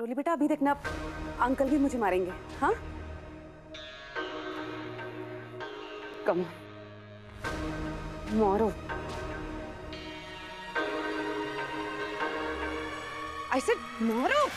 रोली बेटा अभी देखना, अंकल भी मुझे मारेंगे। हाँ कम मारो। आई सेड मारो।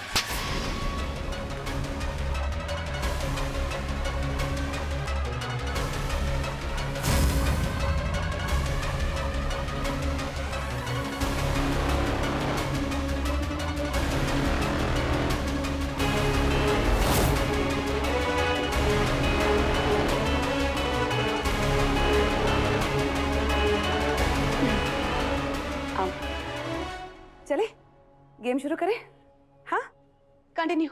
चले गेम शुरू करें? हाँ कंटिन्यू।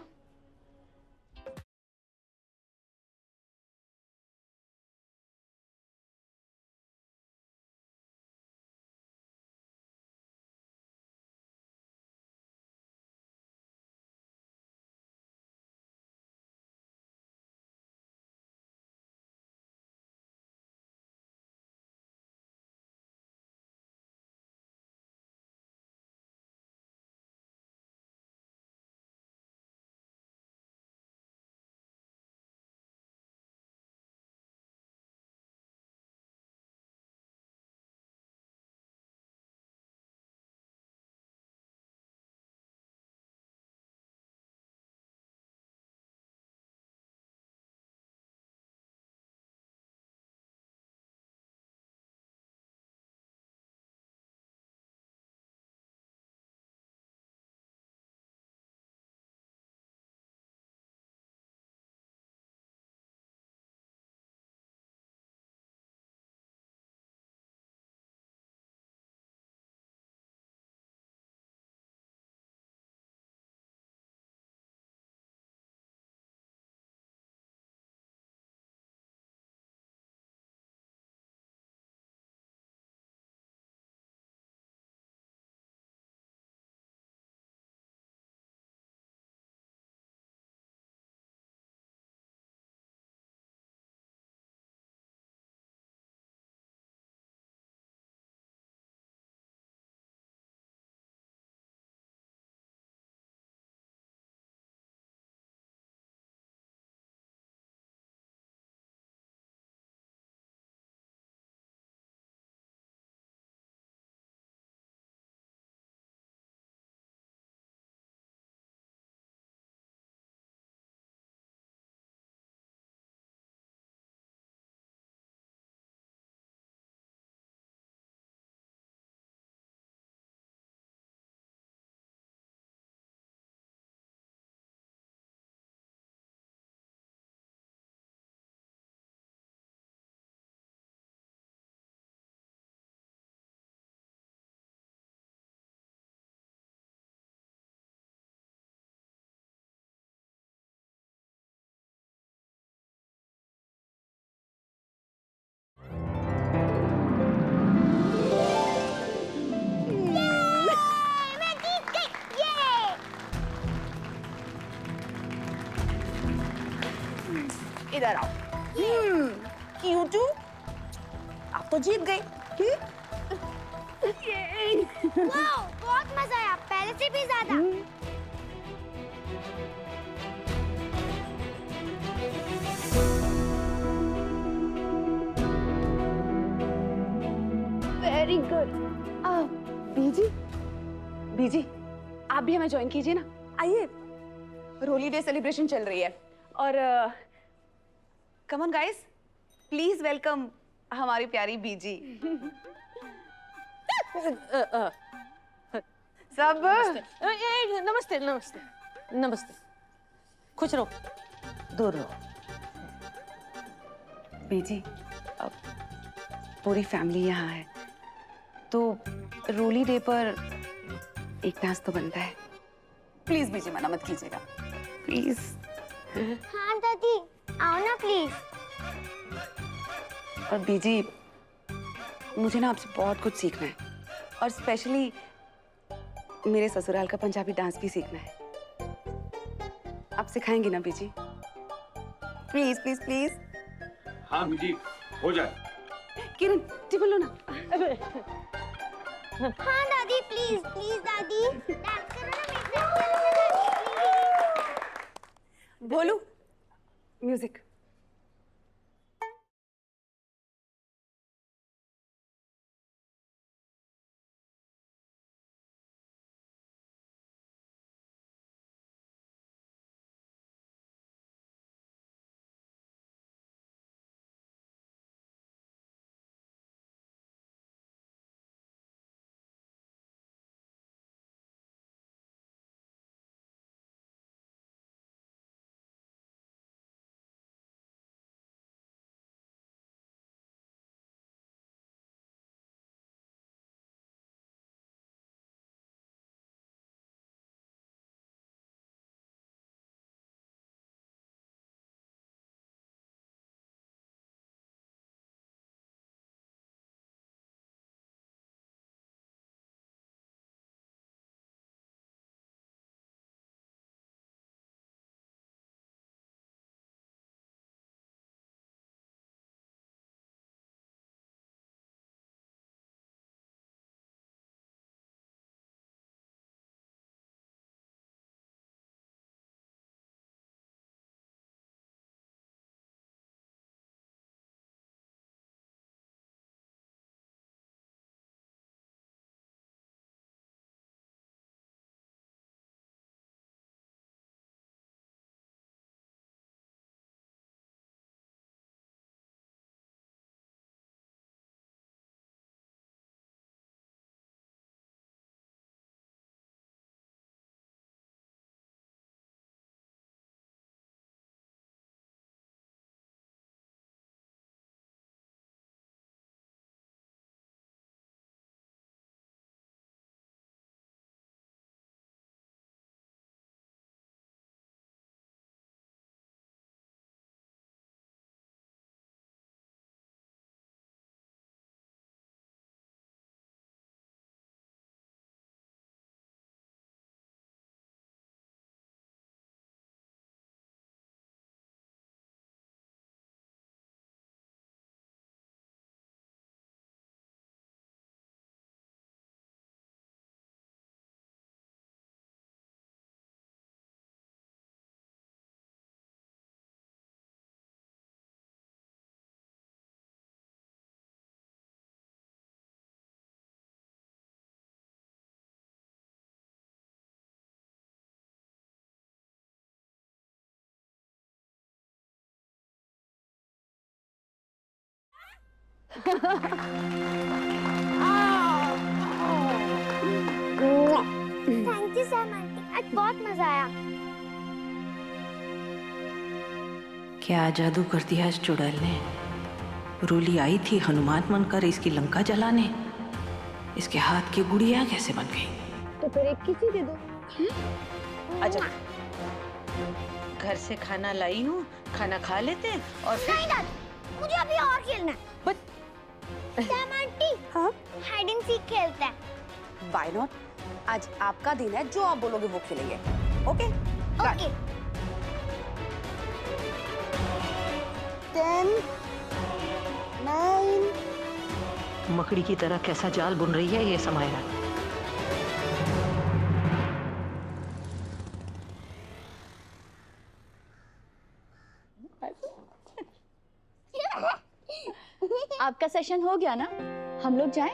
इधर आओ। क्यूटू, आप तो जीत गई। वाओ, बहुत मजा आया, पहले से भी ज्यादा। Very good. बीजी बीजी आप भी हमें ज्वाइन कीजिए ना। आइए, रोली डे सेलिब्रेशन चल रही है और come on guys, please welcome हमारी प्यारी बीजी। सब नमस्ते नमस्ते नमस्ते। खुश रहो, दूर रहो। बीजी अब पूरी फैमिली यहाँ है तो रोली डे पर एक डांस तो बनता है। प्लीज बीजी मना मत कीजिएगा, प्लीज। हाँ दादी, आओ ना प्लीज। और बीजी मुझे ना आपसे बहुत कुछ सीखना है और स्पेशली मेरे ससुराल का पंजाबी डांस भी सीखना है। आप सिखाएंगी ना बीजी? Please please please. हाँ बीजी, हो जाए। किरण जी बोलो ना। हाँ दादी, प्लीज प्लीज दादी, डांस करो ना मेरे साथ, करो ना दादी, please. Bholu, music. Thank you Sam aunty, आज बहुत मजा आया। क्या जादू कर दिया इस चुड़ैल ने। रूली आई थी हनुमान बनकर इसकी लंका जलाने, इसके हाथ की गुड़िया कैसे बन गई। तो फिर एक किसी दे दो। अच्छा, घर से खाना लाई हूँ, खाना खा लेते हैं और नहीं दादी, मुझे अभी और खेलना है। सैम आंटी, हाँ? हाइड एंड सीक खेलते हैं। Why not? आज आपका दिन है, जो आप बोलोगे वो खेलेंगे। ओके? ओके। 10, 9। मकड़ी की तरह कैसा जाल बुन रही है ये समाया। आपका सेशन हो गया ना, हम लोग जाएं?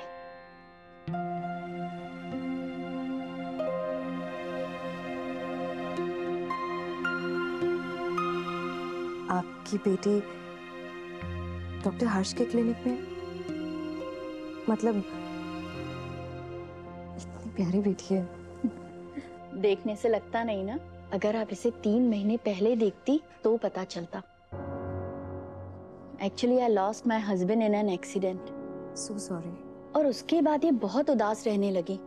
आपकी बेटी डॉक्टर हर्ष के क्लिनिक में, मतलब इतनी प्यारी बेटी है। देखने से लगता नहीं ना, अगर आप इसे 3 महीने पहले देखती तो पता चलता। Actually I lost my husband in an accident. So sorry. और उसके बाद ये बहुत उदास रहने लगी,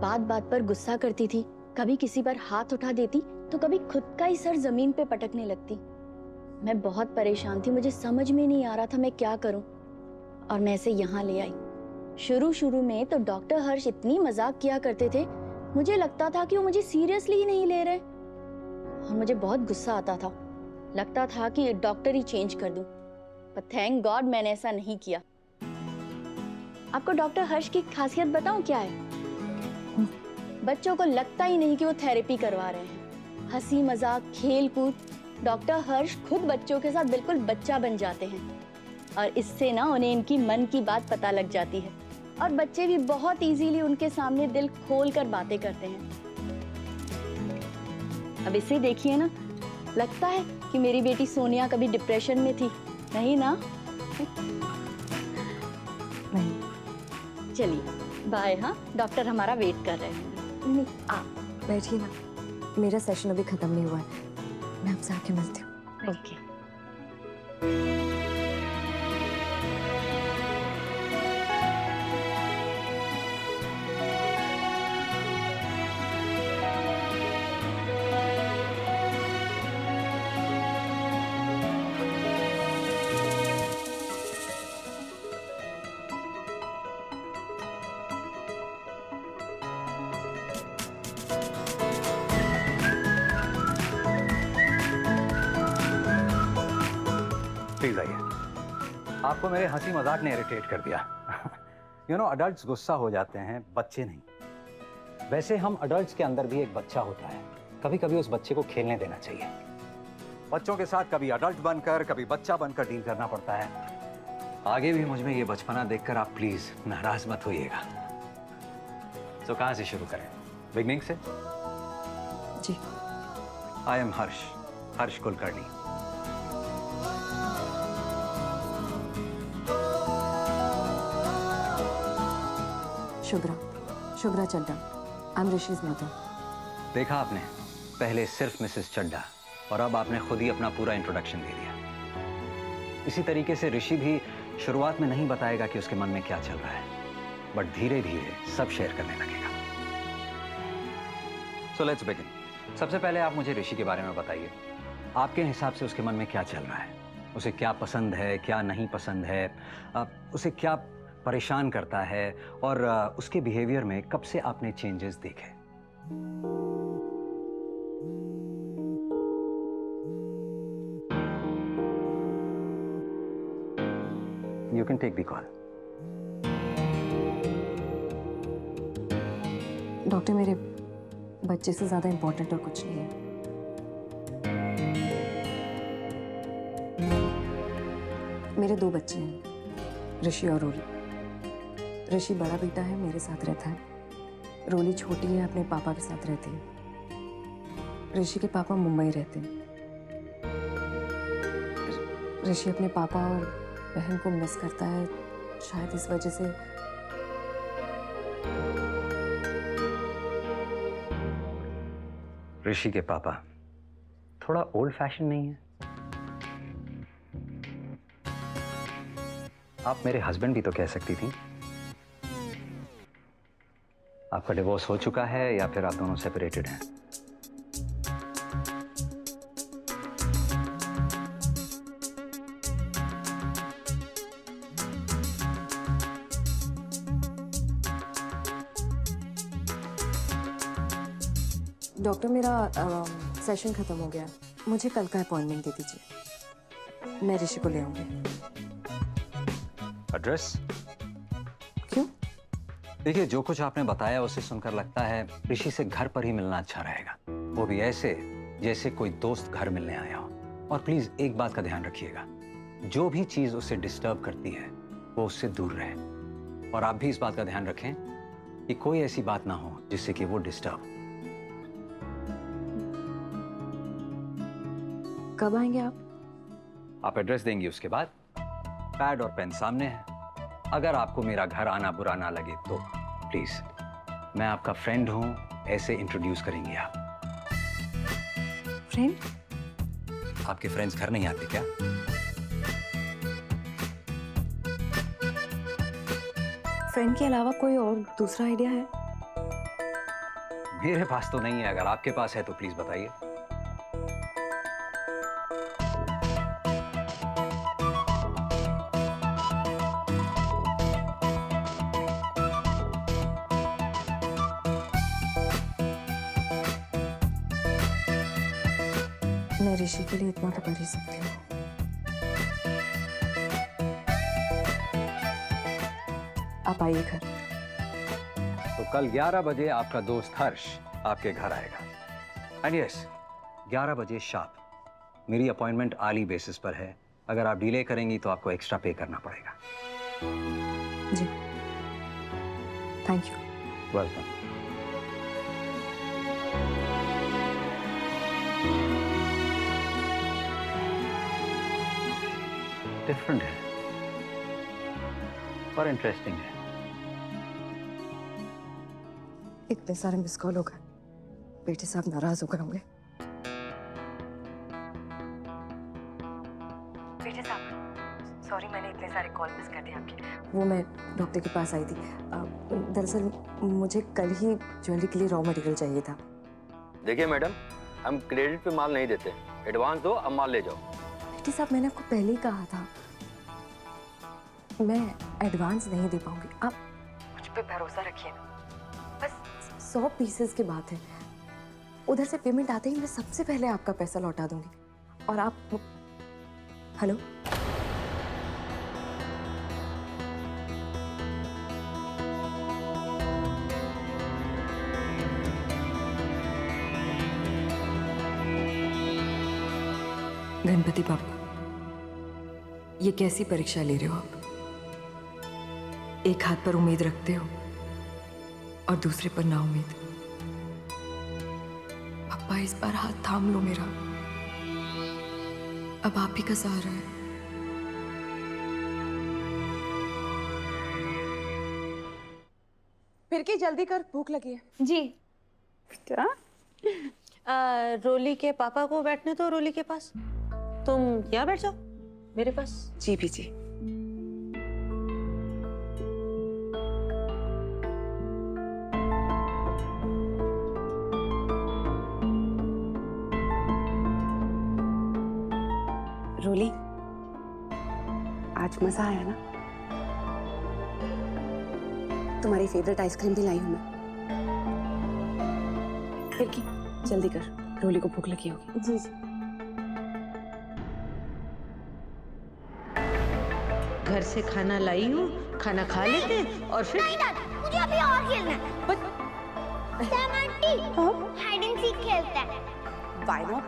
बात बात पर गुस्सा करती थी, कभी किसी पर हाथ उठा देती तो कभी खुद का ही सर जमीन पे पटकने लगती। मैं बहुत परेशान थी, मुझे समझ में नहीं आ रहा था मैं क्या करूं, और मैं इसे यहाँ ले आई। शुरू में तो डॉक्टर हर्ष इतनी मजाक किया करते थे, मुझे लगता था कि वो मुझे सीरियसली ही नहीं ले रहे, और मुझे बहुत गुस्सा आता था, लगता था कि डॉक्टर ही चेंज कर दूं। पर थैंक गॉड मैंने ऐसा नहीं किया। आपको डॉक्टर हर्ष की खासियत बताऊं क्या है? बच्चों को लगता ही नहीं कि वो थेरेपी करवा रहे हैं। हंसी मजाक, खेल कूद, डॉक्टर हर्ष खुद बच्चों के साथ बिल्कुल बच्चा बन जाते हैं और इससे ना उन्हें इनकी मन की बात पता लग जाती है और बच्चे भी बहुत इजीली उनके सामने दिल खोल कर बातें करते हैं। अब इसे देखिए ना, लगता है कि मेरी बेटी सोनिया कभी डिप्रेशन में थी, नहीं ना? नहीं। चलिए बाय। हाँ, डॉक्टर हमारा वेट कर रहे हैं। नहीं, आप बैठिए ना, मेरा सेशन अभी खत्म नहीं हुआ है, मैं आपसे आके मिलती हूँ। ओके। प्लीज आइए। आपको मेरे हंसी मजाक ने इरिटेट कर दिया। यू नो, अडल्ट्स गुस्सा हो जाते हैं, बच्चे नहीं। वैसे हम अडल्ट्स के अंदर भी एक बच्चा होता है, कभी कभी उस बच्चे को खेलने देना चाहिए। बच्चों के साथ कभी अडल्ट बनकर कभी बच्चा बनकर डील करना पड़ता है। आगे भी मुझ में ये बचपना देखकर आप प्लीज नाराज मत होइएगा। तो कहां से शुरू करें? बिगनिंग से? जी। I am Harsh Kulkarni. Shubhra Chadda, I am Rishi's mother. देखा आपने, पहले सिर्फ मिसेस चड्डा और अब आपने खुद ही अपना पूरा इंट्रोडक्शन दे दिया। इसी तरीके से ऋषि भी शुरुआत में नहीं बताएगा कि उसके मन में क्या चल रहा है, बट धीरे धीरे सब शेयर करने लगेगा। So let's begin. सबसे पहले आप मुझे ऋषि के बारे में बताइए। आपके हिसाब से उसके मन में क्या चल रहा है? उसे क्या पसंद है, क्या नहीं पसंद है, उसे क्या परेशान करता है, और उसके बिहेवियर में कब से आपने चेंजेस देखे? You can take the call. Doctor, मेरे बच्चे से ज्यादा इंपॉर्टेंट और कुछ नहीं है। मेरे 2 बच्चे हैं, ऋषि और रोली। ऋषि बड़ा बेटा है, मेरे साथ रहता है। रोली छोटी है, अपने पापा के साथ रहती है। ऋषि के पापा मुंबई रहते हैं। ऋषि अपने पापा और बहन को मिस करता है, शायद इस वजह से। ऋषि के पापा थोड़ा ओल्ड फैशन नहीं है? आप मेरे हस्बैंड भी तो कह सकती थी। आपका डिवोर्स हो चुका है या फिर आप दोनों सेपरेटेड हैं? डॉक्टर, मेरा सेशन खत्म हो गया, मुझे कल का अपॉइंटमेंट दे दीजिए, मैं ऋषि को ले आऊंगी। एड्रेस? क्यों? देखिए, जो कुछ आपने बताया उसे सुनकर लगता है ऋषि से घर पर ही मिलना अच्छा रहेगा, वो भी ऐसे जैसे कोई दोस्त घर मिलने आया हो। और प्लीज एक बात का ध्यान रखिएगा, जो भी चीज उसे डिस्टर्ब करती है वो उससे दूर रहे। और आप भी इस बात का ध्यान रखें कि कोई ऐसी बात ना हो जिससे कि वो डिस्टर्ब। कब आएंगे आप? आप एड्रेस देंगी, उसके बाद पैड और पेन सामने है। अगर आपको मेरा घर आना बुरा ना लगे तो प्लीज, मैं आपका फ्रेंड हूं, ऐसे इंट्रोड्यूस करेंगे आप। फ्रेंड? आपके फ्रेंड्स घर नहीं आते क्या? फ्रेंड के अलावा कोई और दूसरा आइडिया है? मेरे पास तो नहीं है, अगर आपके पास है तो प्लीज बताइए। मैं ऋषि के लिए इतना तो कर ही सकती हूँ। आप आइए घर। तो कल 11 बजे आपका दोस्त हर्ष आपके घर आएगा। एंड यस, 11 बजे शार्प। मेरी अपॉइंटमेंट आर्ली बेसिस पर है। अगर आप डिले करेंगी तो आपको एक्स्ट्रा पे करना पड़ेगा। जी, थैंक यू। वेलकम। डिफरेंट है और इंटरेस्टिंग है। इतने सारे मिस कॉल हो गए, बेटे साहब नाराज होकर होंगे। बेटे साहब, सॉरी मैंने इतने सारे कॉल मिस कर दिए आपके। वो मैं डॉक्टर के पास आई थी। दरअसल मुझे कल ही ज्वेलरी के लिए रॉ मटेरियल चाहिए था। देखिए मैडम, हम क्रेडिट पे माल नहीं देते, एडवांस दो अब माल ले जाओ। बेटे साहब, मैंने आपको पहले ही कहा था मैं एडवांस नहीं दे पाऊंगी। आप मुझ पे भरोसा रखिए ना, बस 100 पीसेस की बात है। उधर से पेमेंट आते ही मैं सबसे पहले आपका पैसा लौटा दूंगी। और आप हेलो, गणपति पापा, ये कैसी परीक्षा ले रहे हो आप? एक हाथ पर उम्मीद रखते हो और दूसरे पर ना उम्मीद। पापा इस बार हाथ थाम लो मेरा, अब आप ही का सहारा है। फिर की जल्दी कर, भूख लगी है। जी। क्या? रोली के पापा को बैठने दो रोली के पास, तुम यहाँ बैठ जाओ मेरे पास। जी भी जी। रोली, आज मजा आया ना? तुम्हारी फेवरेट आइसक्रीम भी लाई हूं मैं। फिर की जल्दी कर, रोली को भूख लगी होगी। जी जी। घर से खाना लाई हूँ, खाना खा लेते हैं और फिर नहीं दादी, मुझे अभी और खेलना है। Sam aunty, hide and seek खेलते हैं। Why not?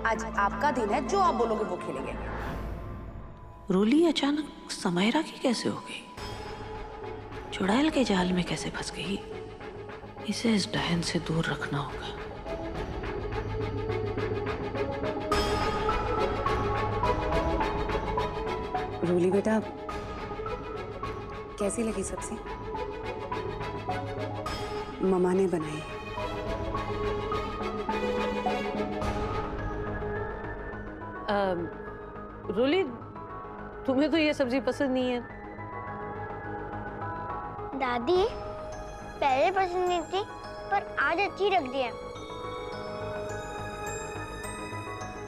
आज आपका दिन है, जो आप बोलोगे वो खेलेंगे। रोली अचानक समायरा की कैसे हो गई? चुड़ैल के जाल में कैसे फंस गई? इसे इस डहन से दूर रखना होगा। रोली बेटा, कैसी लगी सब्जी? मम्मा ने बनाई है। रोली, तुम्हें तो ये सब्जी पसंद नहीं है। दादी, पहले पसंद नहीं थी पर आज अच्छी लग रही है।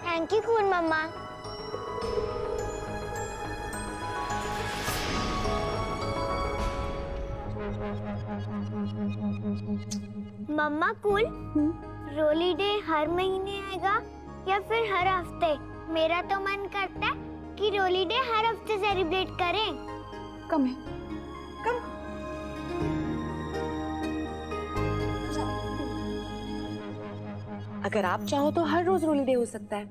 थैंक यू खून मम्मा। मम्मा कूल, रोली डे हर महीने आएगा या फिर हर हफ्ते? मेरा तो मन करता है कि रोली डे हर हफ्ते सेलिब्रेट करें। कम है, कम। अगर आप चाहो तो हर रोज रोली डे हो सकता है,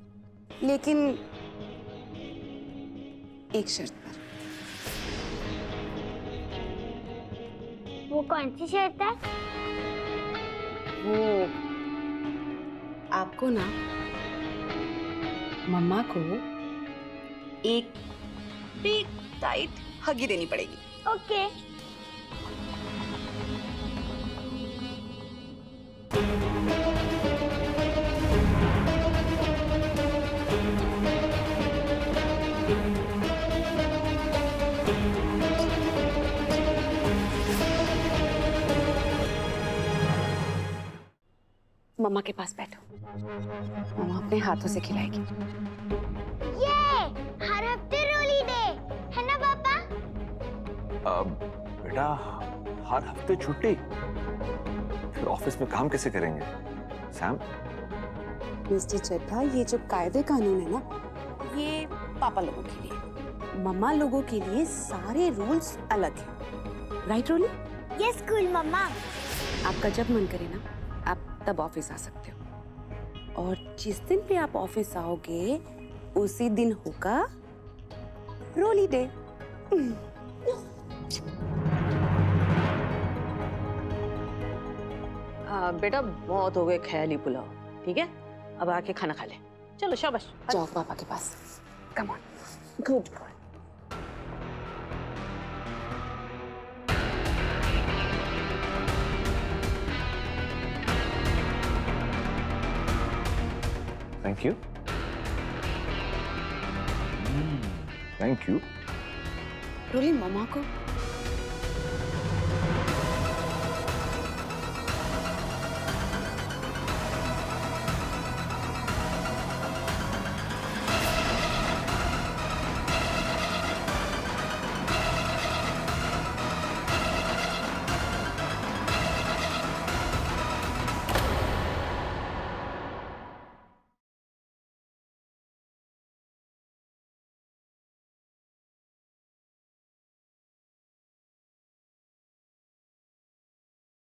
लेकिन एक शर्त पर। वो कौन सी शर्त है? वो आपको ना मम्मा को एक बिग टाइट हगी देनी पड़ेगी। ओके। मम्मा के पास बैठो, मम्मा अपने हाथों से खिलाएगी। ये हर हफ्ते रोली डे है ना पापा? बेटा, हर हफ्ते छुट्टी, फिर ऑफिस में काम कैसे करेंगे? सैम, मिस्टर चड्ढा, ये जो कायदे कानून है ना, ये पापा लोगों के लिए, मम्मा लोगों के लिए सारे रूल्स अलग हैं। राइट रोली? यस कूल मम्मा। आपका जब मन करे ना, आप तब ऑफिस आ सकते हो। और जिस दिन भी आप ऑफिस आओगे, उसी दिन होगा रोली डे। बेटा बहुत हो गए ख्याली पुलाव, ठीक है? अब आके खाना खा ले। चलो शाबाश। जाओ पापा के पास। Come on, good boy. Thank you. Thank you. Roli, मम्मा को